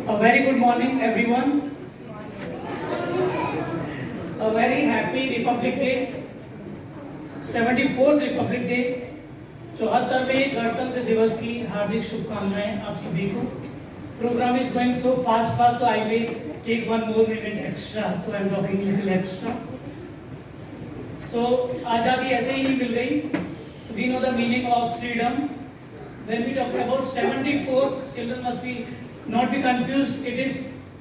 A very good morning, everyone. A very happy Republic Day, 74th Republic Day, 74वें गणतंत्र दिवस की हार्दिक शुभकामनाएं आप सभी को. Program is going so fast, so I may take one more minute extra, so I am talking little extra. So आज़ादी ऐसे ही नहीं मिल गई. So we know the meaning of freedom. When we talk about 74th, children must be not be confused. It is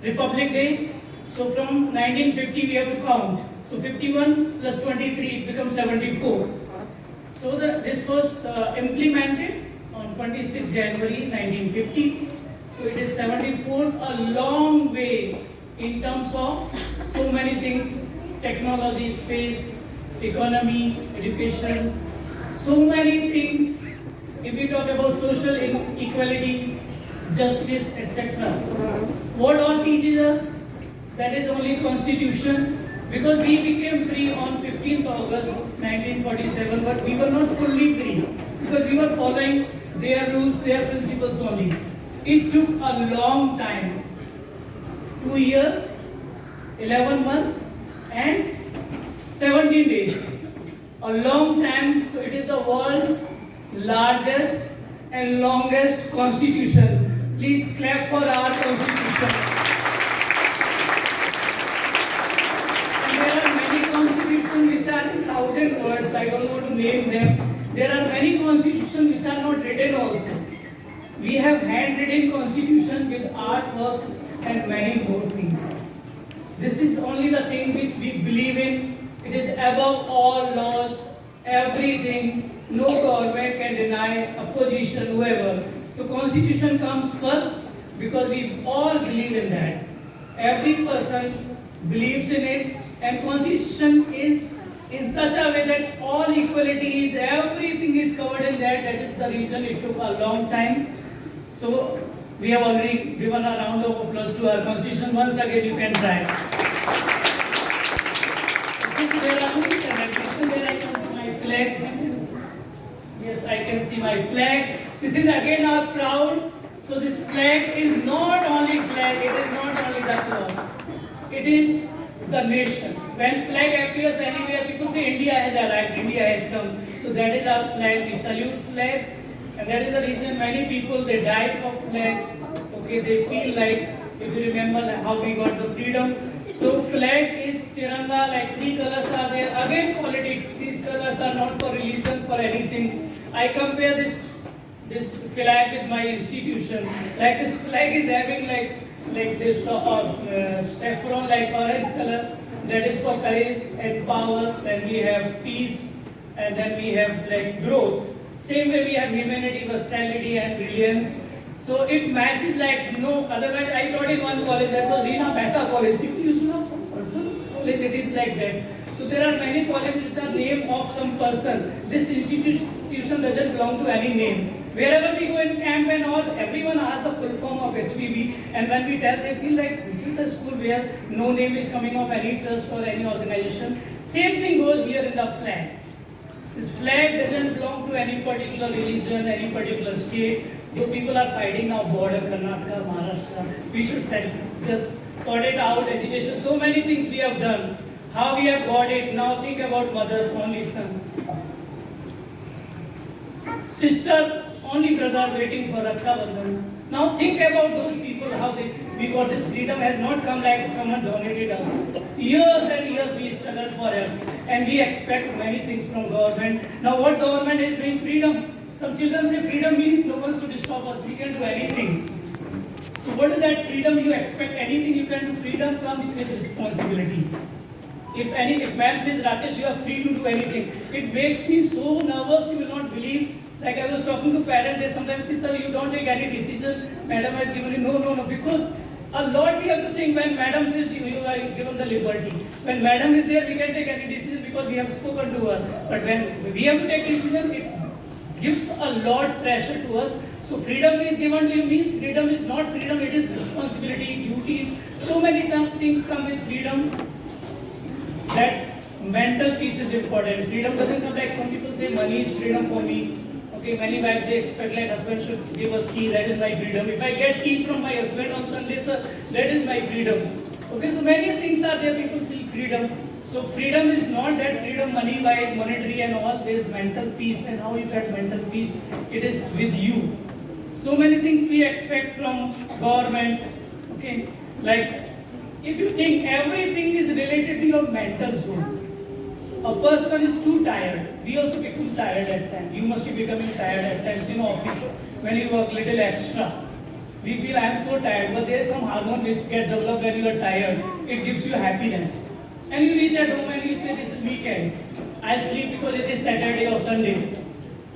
Republic Day. So from 1950 we have to count. So 51 plus 23 it becomes 74. So this was implemented on 26 January 1950. So it is 74th, a long way in terms of so many things: technology, space, economy, education, so many things. If we talk about social equality, justice, etc. What all teaches us? That is only Constitution, because we became free on 15th August 1947, but we were not fully free because we were following their rules, their principles only. It took a long time, 2 years, 11 months and 17 days. A long time, so it is the world's largest and longest constitution. Please clap for our constitution. And there are many constitutions which are in 1,000 words. I don't want to name them. There are many constitutions which are not written also. We have handwritten constitution with artworks and many more things. This is only the thing which we believe in. It is above all laws, everything. No government can deny, opposition, whoever. So Constitution comes first because we all believe in that. Every person believes in it, and Constitution is in such a way that all equality is, everything is covered in that. That is the reason it took a long time. So we have already given a round of applause to our Constitution. Once again, you can try. This is where I am, and this is where I come to my flag. Yes, I can see my flag. This is again our proud. So this flag is not only flag, it is not only the cross. It is the nation. When flag appears anywhere, people say India has arrived, India has come. So that is our flag. We salute flag. And that is the reason many people, they die for flag. Okay, they feel like, if you remember how we got the freedom. So flag is Tiranga, like 3 colors are there. Again politics, these colors are not for religion, for anything. I compare this flag with my institution. Like this flag is having like this saffron, like orange color. That is for courage and power. Then we have peace, and then we have like growth. Same way we have humanity, versatility, and brilliance. So it matches like no. Otherwise, I taught in one college, that was Reena Mehta College. People used to know some person college. It is like that. So there are many colleges which are named of some person. This institution doesn't belong to any name. Wherever we go in camp and all, everyone asks the full form of HPB, and when we tell, they feel like this is the school where no name is coming of any trust or any organization. Same thing goes here in the flag. This flag doesn't belong to any particular religion, any particular state. Though people are fighting now, border, Karnataka, Maharashtra, we should just sort it out, education, so many things we have done. How we have got it, now think about mother's only son. Sister, only brother waiting for Raksha Bandhan. Now think about those people, how we got this freedom has not come like someone donated us. Years and years we struggled for us, and we expect many things from government. Now what government is doing? Freedom. Some children say freedom means no one should stop us, we can do anything. So what is that freedom? You expect anything you can do. Freedom comes with responsibility. If ma'am says, Rakesh, you are free to do anything, it makes me so nervous, you will not believe. Like I was talking to parents, they sometimes say, sir, you don't take any decision, madam has given you. No, because a lot we have to think. When madam says you are given the liberty, when madam is there, we can take any decision because we have spoken to her. But when we have to take decision, it gives a lot pressure to us. So freedom is given to you means freedom is not freedom, it is responsibility, duties. So many things come with freedom. That mental peace is important. Freedom doesn't come like some people say money is freedom for me. Okay, many wives they expect like husband should give us tea, that is my freedom. If I get tea from my husband on Sunday, sir, that is my freedom. Okay, so many things are there, people feel freedom. So freedom is not that freedom money wise, monetary and all, there is mental peace, and how you get mental peace, it is with you. So many things we expect from government, okay, like if you think everything is related to your mental zone. A person is too tired. We also become tired at times. You must be becoming tired at times in office when you work little extra. We feel I am so tired, but there is some hormone which get developed when you are tired. It gives you happiness. And you reach at home and you say this is weekend. I'll sleep because it is Saturday or Sunday.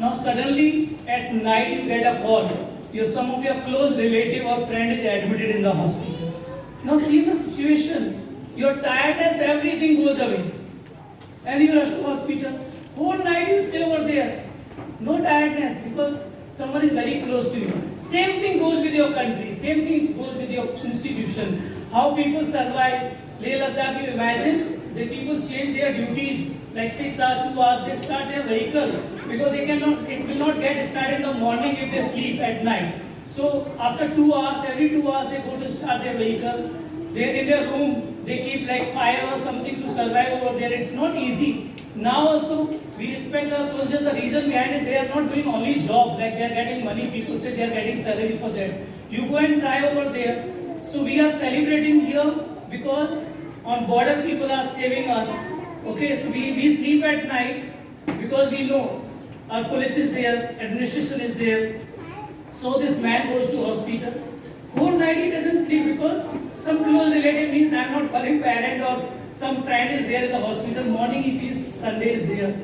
Now suddenly at night you get a call. Some of your close relative or friend is admitted in the hospital. Now see the situation. Your tiredness, everything goes away. And you rush to hospital. Whole night you stay over there. No tiredness because someone is very close to you. Same thing goes with your country. Same thing goes with your institution. How people survive. Leh Ladakh, you imagine, the people change their duties like 6 hours, 2 hours. They start their vehicle because it will not get started in the morning if they sleep at night. So after 2 hours, every 2 hours they go to start their vehicle. They're in their room. They keep like fire or something to survive over there. It's not easy. Now also, we respect our soldiers. The reason behind it, they are not doing only job. Like they are getting money. People say they are getting salary for that. You go and try over there. So we are celebrating here because on border people are saving us. Okay, so we sleep at night because we know our police is there, administration is there. So this man goes to hospital. Whole night he doesn't sleep because some close relative means I am not calling parent or some friend is there in the hospital. Morning he feels Sunday is there.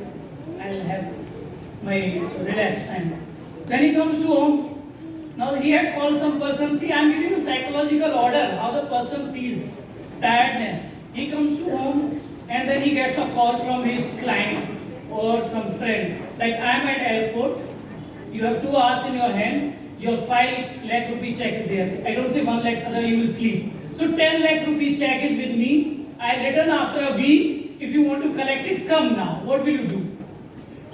I will have my relaxed time. Then he comes to home. Now he had called some person. See, I am giving you psychological order how the person feels. Tiredness. He comes to home and then he gets a call from his client or some friend. Like I am at airport. You have 2 hours in your hand. Your 5 lakh rupee check is there. I don't say 1 lakh, otherwise you will sleep. So 10 lakh rupee check is with me. I'll return after a week. If you want to collect it, come now. What will you do?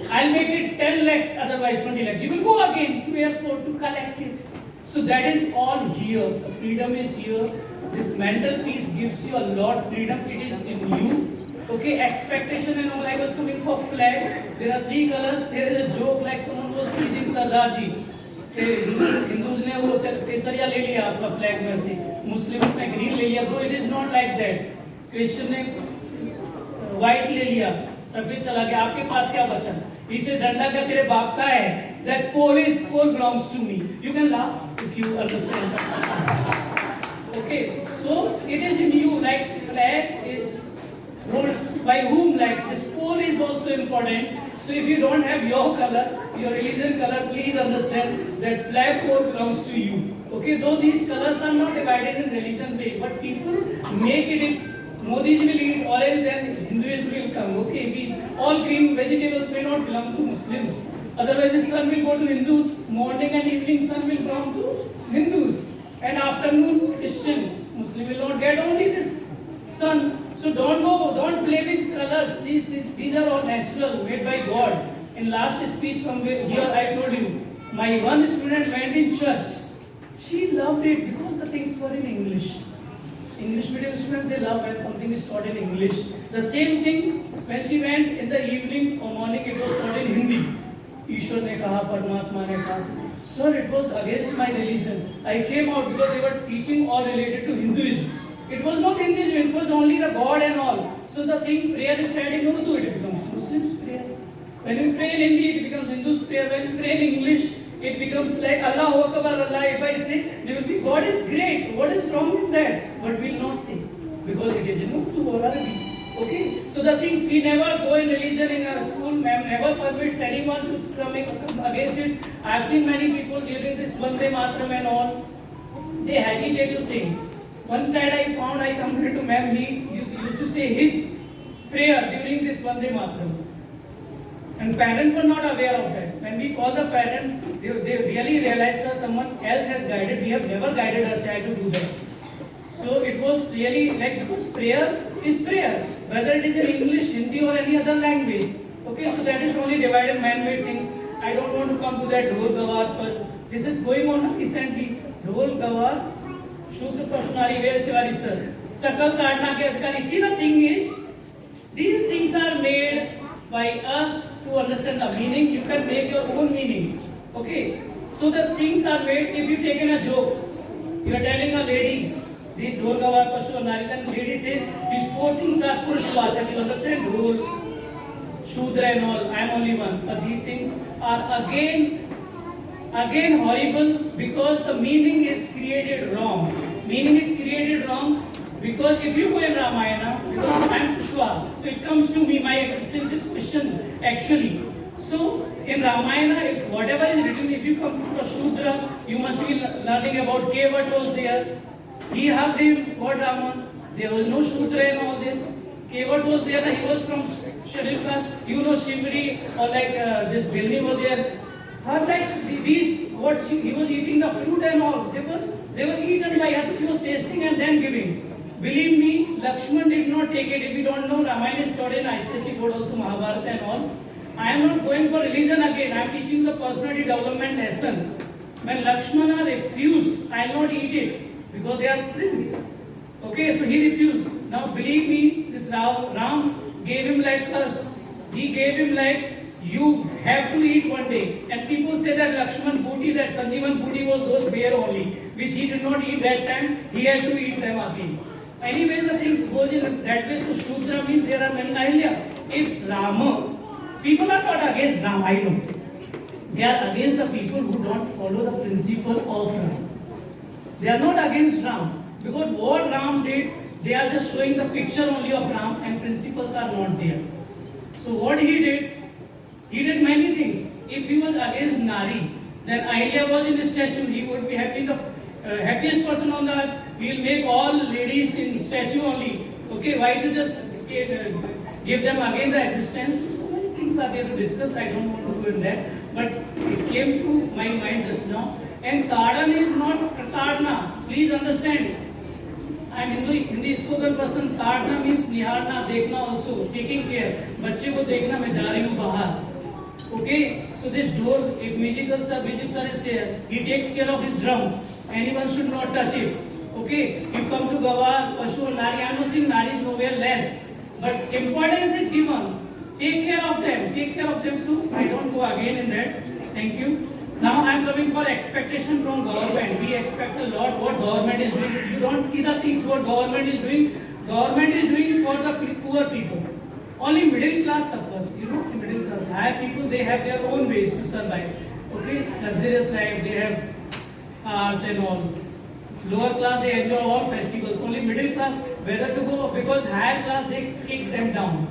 I'll make it 10 lakhs, otherwise 20 lakhs. You will go again to airport to collect it. So that is all here. The freedom is here. This mental peace gives you a lot of freedom. It is in you. Okay, expectation and all. I was coming for flag. There are 3 colors. There is a joke like someone was teasing Sardarji. Hindus ने वो केसरिया ले लिया आपका flag में से, Muslims ने green ले लिया. तो it is not like that. Christian ने व्हाइट ले लिया, सफेद चला गया. आपके पास क्या बचा? इसे डंडा क्या तेरे बाप का है? That pole belongs to me. You can laugh if you understand. Okay, so it is in you. Like flag is by whom, like this pole is also important. So if you don't have your color, your religion color, please understand that flag pole belongs to you. Okay, though these colors are not divided in religion way, but people make it. If Modi ji will eat orange, then Hinduism will come. Okay, all green vegetables may not belong to Muslims. Otherwise, the sun will go to Hindus. Morning and evening sun will belong to Hindus. And afternoon, Christian. Muslim will not get only this sun. So don't play with colors. These are all natural, made by God. In last speech somewhere here I told you, my one student went in church. She loved it because the things were in English. English medium students, they love when something is taught in English. The same thing when she went in the evening or morning, it was taught in Hindi. Ishwar ne kaha, Paramatma ne kaha. Sir, it was against my religion. I came out because they were teaching all related to Hinduism. It was not Hinduism, it was only the God and all. So the thing, prayer is said in Urdu, it becomes Muslims' prayer. When we pray in Hindi, it becomes Hindus' prayer. When we pray in English, it becomes like Allahu Akbar, Allah. If I say, they will be, God is great. What is wrong with that? But we will not say. Because it is in Urdu or Arabic. Okay? So the things, we never go in religion in our school, ma'am never permits anyone to come against it. I have seen many people during this Vande Mataram and all, they hesitate to sing. One side I found, I complained to ma'am, he used to say his prayer during this Vande Mataram. And parents were not aware of that. When we call the parent, they really realize that someone else has guided. We have never guided our child to do that. So it was really like, because prayer is prayer. Whether it is in English, Hindi or any other language. Okay, so that is only divided man-made things. I don't want to come to that Dhol Gawar, but this is going on recently. Dhol Gawar, Shudra Prashnari, where is Tiwari sir? Sakal Tadna ke adhikari. See, the thing is, these things are made by us to understand the meaning. You can make your own meaning. Okay? So the things are made. If you take in a joke, you are telling a lady, the Dhol Gawar Pashu Nari, then lady says, these four things are Purushvachak. You understand? Dhol, Shudra and all. I am only one. But these things are again horrible because the meaning is created wrong. Meaning is created wrong because if you go in Ramayana, because I am Pushpa, so it comes to me, my existence is questioned actually. So in Ramayana, if whatever is written, if you come for Shudra, you must be learning about Kevat was there. He hugged him, what Rama? There was no Shudra and all this. Kevat was there, he was from scheduled caste. You know Shimri or like this Bilni was there. Her like these, what he was eating the fruit and all. They were eaten by her. She was tasting and then giving. Believe me, Lakshman did not take it. If you don't know, Ramayana is taught in ICSE board also, Mahabharata and all. I am not going for religion again. I am teaching the personality development lesson. When Lakshmana refused, I will not eat it because they are prince. Okay, so he refused. Now believe me, this Ram gave him like us. He gave him like, you have to eat one day. And people say that Lakshman Bhuti, that Sanjeevan Bhuti was those bear only, which he did not eat that time. He had to eat them again. Anyway, the things goes in that way. So Shudra means there are many Ahilya. If Rama, people are not against Ram, I know. They are against the people who don't follow the principle of Ram. They are not against Ram. Because what Ram did, they are just showing the picture only of Ram and principles are not there. So what he did many things. If he was against Nari, then Ahilya was in the statue. He would be happy, the happiest person on the earth. We will make all ladies in statue only. Okay, why to just give them again the existence? So many things are there to discuss. I don't want to go in that. But it came to my mind just now. And Tadan is not Tadna. Please understand. I am Hindi spoken person. Tadna means niharna, dekhna also, taking care. बच्चे को देखना मैं जा रही हूँ बाहर. Okay, so this door, if music sir is here, he takes care of his drum. Anyone should not touch it. Okay, you come to Gawar, Pashu, Nari. I am not saying Nari is nowhere less, but importance is given. Take care of them. Take care of them. So I don't go again in that. Thank you. Now I am coming for expectation from government. We expect a lot what government is doing. You don't see the things what government is doing. Government is doing for the poor people. Only middle class suffers. You know, middle class, higher people, they have their own ways to survive. Okay, luxurious life, they have cars and all. Lower class, they enjoy all festivals. Only middle class, whether to go, because higher class, they kick them down.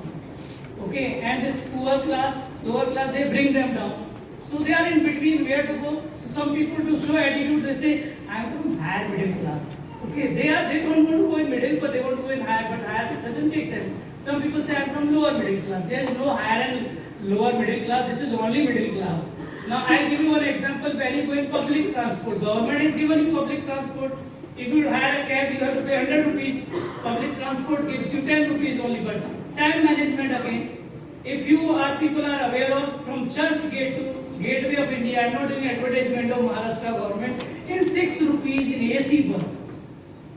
Okay, and this poor class, lower class, they bring them down. So they are in between where to go. So some people to show attitude, they say, I am from higher middle class. Okay, they don't want to go in middle, but they want to go in higher, but higher doesn't take them. Some people say I am from lower middle class. There is no higher and lower middle class. This is only middle class. Now I'll give you one example. When you go in public transport, government has given you public transport. If you hire a cab, you have to pay 100 rupees. Public transport gives you 10 rupees only, but time management again. If you are people are aware of from Church Gate to Gateway of India, I am not doing advertisement of Maharashtra government. In 6 rupees in AC bus,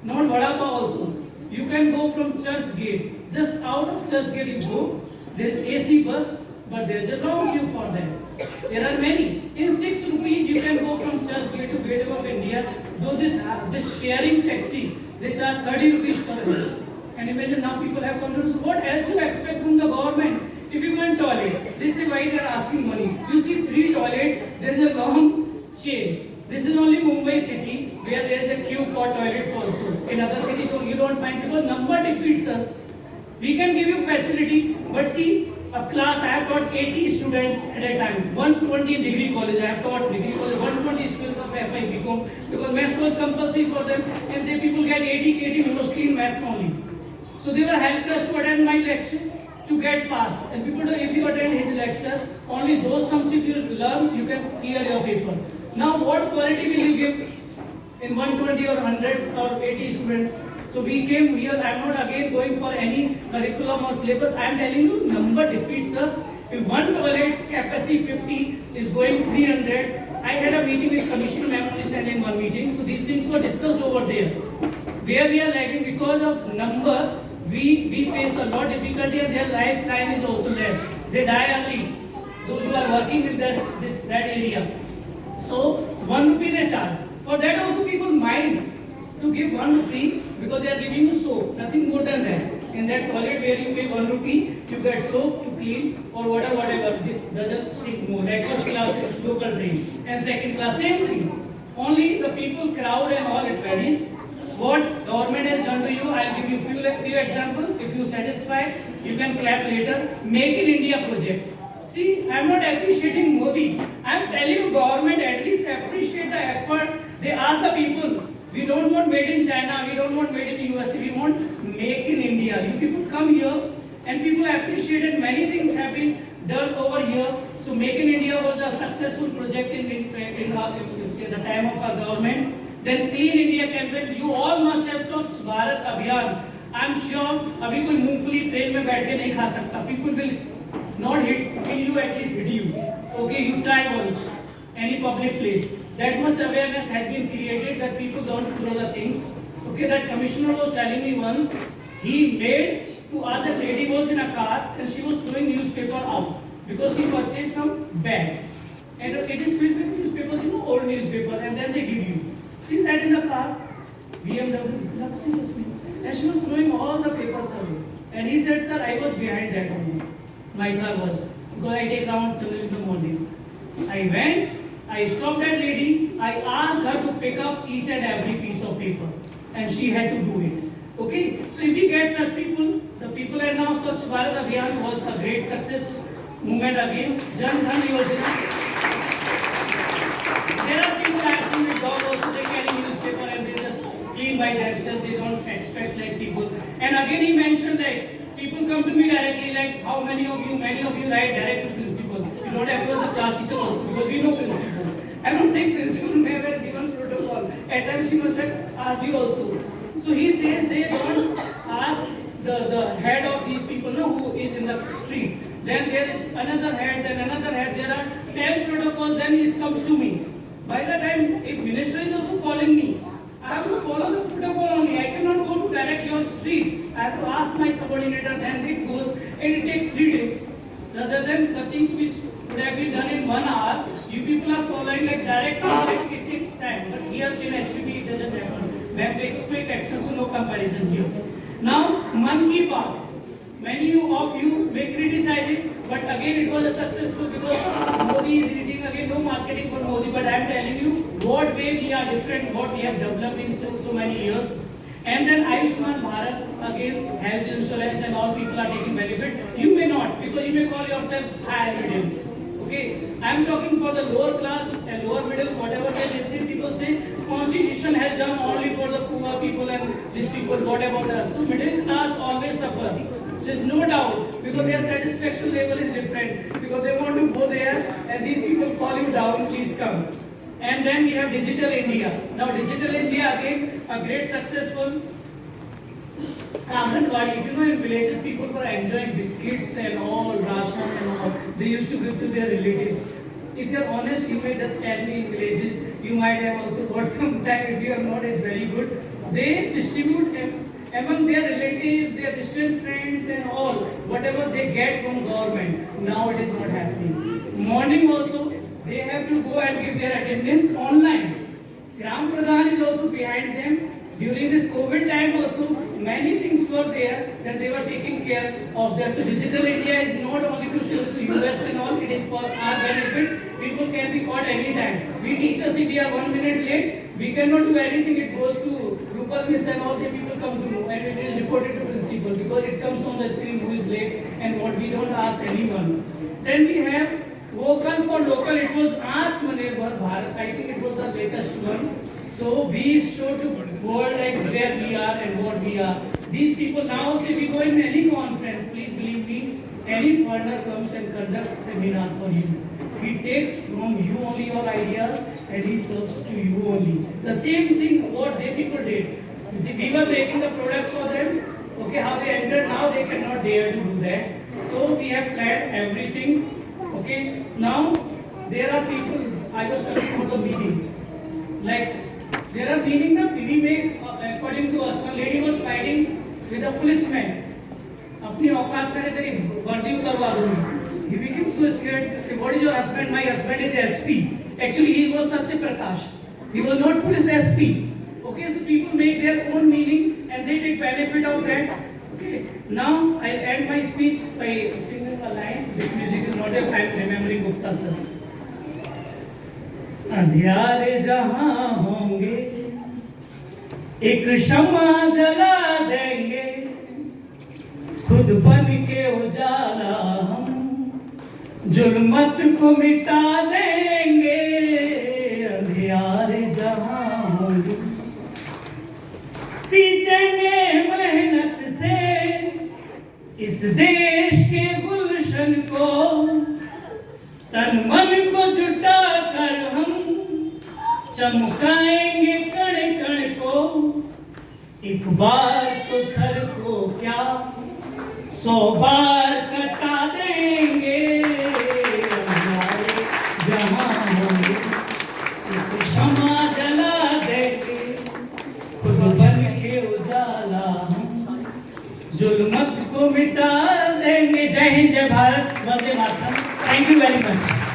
not Vada Pav also. You can go from Church Gate. Just out of Church Gate you go. There is AC bus, but there is a long queue for them. There are many. In 6 rupees you can go from Church Gate to Gateway of India. Though this sharing taxi, they charge 30 rupees per head. And imagine now people have come to. So what else you expect from the government? If you go in toilet, they say why they are asking money. You see free toilet, there is a long chain. This is only Mumbai city where there is a queue for toilets also. In other cities you don't find because number defeats us. We can give you facility, but see a class I have taught 80 students at a time. 120 in degree college. I have taught degree college 120 students of FI BCom because maths was compulsory for them, and they people get 80 mostly in maths only. So they were helpless to attend my lecture to get passed. And people know if you attend his lecture, only those sums if you learn, you can clear your paper. Now what quality will you give in 120 or 100 or 80 students? So we came here, I am not again going for any curriculum or syllabus. I am telling you, number defeats us. If one toilet capacity 50 is going 300, I had a meeting with Commissioner Memories and in one meeting, so these things were discussed over there. Where we are lagging because of number, we face a lot of difficulty and their lifeline is also less. They die early, those who are working in that area. So 1 rupee they charge. For that also people mind to give 1 rupee because they are giving you soap, nothing more than that. In that toilet where you pay 1 rupee, you get soap to clean or whatever. This doesn't stick more. Like first class local train and second class same thing. Only the people crowd and all it varies. What government has done to you, I'll give you few examples. If you satisfied, you can clap later. Make in India project. See, I'm not appreciating Modi. I'm telling you, government at least appreciate the effort. They ask the people. We don't want made in China. We don't want made in USA. We want make in India. You people come here, and people appreciated many things have been done over here. So make in India was a successful project in the time of our government. Then Clean India campaign. You all must have Swachh Bharat Abhiyan. I'm sure अभी कोई मूंगफली train में बैठ के नहीं खा सकता. People will not kill you, at least hit you. Okay, you try once. Any public place. That much awareness has been created that people don't throw the things. Okay, that commissioner was telling me once, he made to other lady was in a car and she was throwing newspaper out because she purchased some bag. And it is filled with newspapers, old newspaper, and then they give you. She sat in the car, BMW, seriously. And she was throwing all the papers away. And he said, sir, I was behind that only. My car was. Because I take rounds in the morning. I went, I stopped that lady, I asked her to pick up each and every piece of paper. And she had to do it. Okay? So if we get such people, the people are now Swachh Bharat Abhiyan was a great success movement again. Jan Dhan Yojana. There are people actually with dog also, they carry newspaper and they just clean by themselves, they don't expect like people. And again he mentioned like, people come to me directly like, how many of you write direct to principal. You don't have to the class teacher also because we know principal. I'm not saying principal never has given protocol. At times she must have asked you also. So he says they don't ask the head of these people who is in the street. Then there is another head, then another head. There are 10 protocols, then he comes to me. By the time, if minister is also calling me, I have to follow the protocol only. I cannot go to direct your street. I have to ask my subordinator, then it goes, and it takes 3 days. Rather than the things which would have been done in 1 hour, you people are following like direct contact, it takes time. But here in HPP, it doesn't happen. Web takes quick action, so no comparison here. Now, Man Ki Baat. Many of you may criticize it, but again it was a successful because Modi is reading again, no marketing for Modi, but I am telling you what way we are different, what we have developed in so many years. And then Ayushman Bharat, again health insurance and all people are taking benefit. You may not, because you may call yourself higher middle. Okay, I am talking for the lower class and lower middle, whatever they listen, people say constitution has done only for the poor people and these people, what about us? So middle class always suffers. There's no doubt because their satisfaction level is different because they want to go there and these people call you down, please come. And then we have Digital India. Now Digital India again a great successful Kanganwadi. You know in villages people were enjoying biscuits and all, ration and all. They used to give to their relatives. If you are honest, you may just tell me in villages, you might have also got some time. If you are not, it's very good. They distribute among their relatives, their distant friends and all, whatever they get from government. Now it is not happening. Morning also, they have to go and give their attendance online. Gram Pradhan is also behind them. During this COVID time also, many things were there that they were taking care of that. So Digital India is not only to show to US and all, it is for our benefit. People can be caught anytime. We teachers, if we are 1 minute late, we cannot do anything. It goes to Rupal Miss and all the people come to know and it is reported to principal because it comes on the screen who is late and what we don't ask anyone. Then we have Vocal for Local. It was Atmanirbhar Bharat. I think it was the latest one. So we show to world like where we are and what we are. These people now say we go in any conference, please believe me, any foreigner comes and conducts seminar for you. He takes from you only your idea and he serves to you only. The same thing what they people did. We were making the products for them. Okay, how they entered, now they cannot dare to do that. So we have planned everything. Okay. Now there are people. I was talking about the meaning. Like there are meaning that we make according to us. One lady was fighting with a policeman. अपनी औकात करे तेरी वर्दी उतरवा दूंगी. He became so scared. What is your husband? My husband is SP. Actually, he was Satya Prakash. He was not police SP. Okay, so people make their own meaning and they take benefit of that. Okay, now I'll end my speech by singing a line. This music is not there. I'm remembering Gupta sir. अंधियारे जहां होंगे एक शम्मा जला देंगे खुद बन के उजाला हम जुल्मत को मिटा देंगे अंधियारे जहां होंगे सींचेंगे मेहनत से इस देश के गुलशन को तन मन को जुटा कर हम चमकाएंगे कण कण को एक बार तो सर को क्या 100 बार कटा देंगे जहां होंगे एक शम्मा जला देंगे खुद बन के उजाला हम जुल्मत को मिटा देंगे. जय हिंद, जय Bharat, Vande Mataram. Thank you very much.